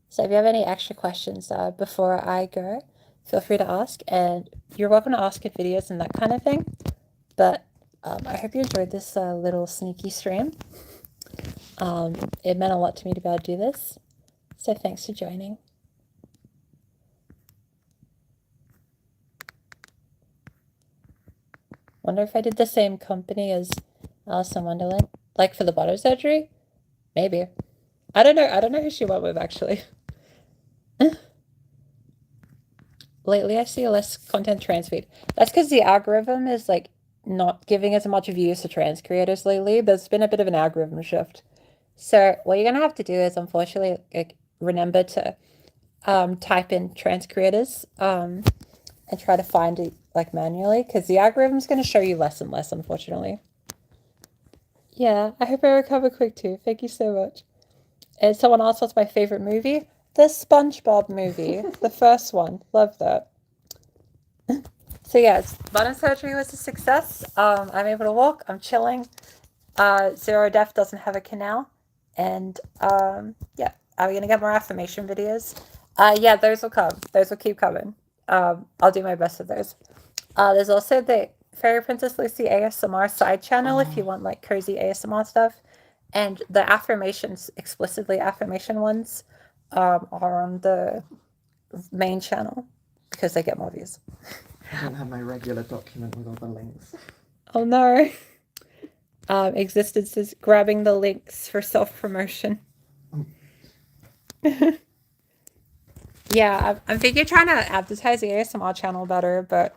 So if you have any extra questions before I go, feel free to ask. And you're welcome to ask in videos and that kind of thing. But I hope you enjoyed this little sneaky stream. It meant a lot to me to be able to do this. So thanks for joining. Wonder if I did the same company as Alice in Wonderland. Like for the bottom surgery? Maybe. I don't know. I don't know who she went with actually. Lately, I see less content trans feed. That's because the algorithm is like not giving as much views to trans creators lately. There's been a bit of an algorithm shift. So what you're gonna have to do is, unfortunately, like, remember to type in trans creators and try to find it like manually, because the algorithm's gonna show you less and less, unfortunately. Yeah, I hope I recover quick too. Thank you so much. And someone asked what's my favorite movie? The SpongeBob movie, the first one. Love that. So yes, bottom surgery was a success. I'm able to walk. I'm chilling. Zero Death doesn't have a canal, and yeah, are we gonna get more affirmation videos? Yeah, those will come. Those will keep coming. I'll do my best with those. There's also the Fairy Princess Lucy ASMR side channel if you want like cozy ASMR stuff, and the affirmations, explicitly affirmation ones, are on the main channel because they get more views. I don't have my regular document with all the links. Oh no. Existence is grabbing the links for self-promotion. Yeah, I'm thinking trying to advertise the ASMR channel better, but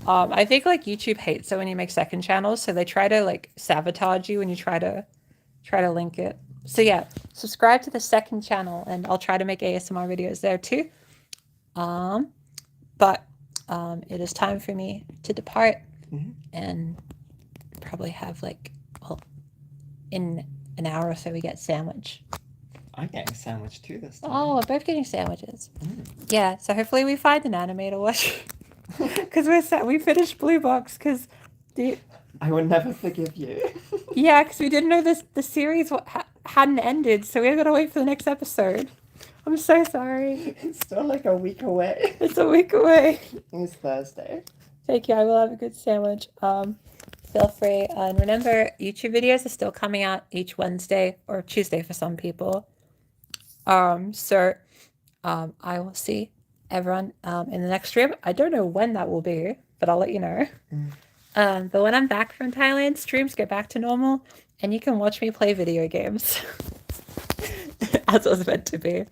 I think like YouTube hates it when you make second channels, so they try to like sabotage you when you try to link it. So yeah, subscribe to the second channel and I'll try to make ASMR videos there too. But it is time for me to depart and probably have like, well, in an hour or so we get sandwich. I'm getting a sandwich too this time. Oh, we're both getting sandwiches. Yeah, so hopefully we find an anime to watch. Because we finished Blue Box because I would never forgive you. yeah, because we didn't know the series hadn't ended, so we gotta wait for the next episode. I'm so sorry. It's still like a week away. It's a week away. It's Thursday. Thank you. I will have a good sandwich. Feel free, and remember, YouTube videos are still coming out each Wednesday or Tuesday for some people. So I will see everyone in the next stream. I don't know when that will be, but I'll let you know. But when I'm back from Thailand, streams go back to normal, and you can watch me play video games as it was meant to be.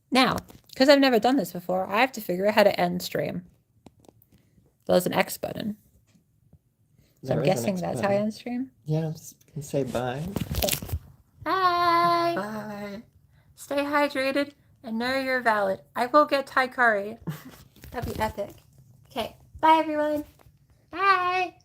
Now, because I've never done this before, I have to figure out how to end stream. There's an X button. So I'm guessing that's how I end stream. Yeah, and say bye. Okay. Bye. Bye. Stay hydrated and know you're valid. I will get Thai curry. That'd be epic. Okay. Bye, everyone. Bye.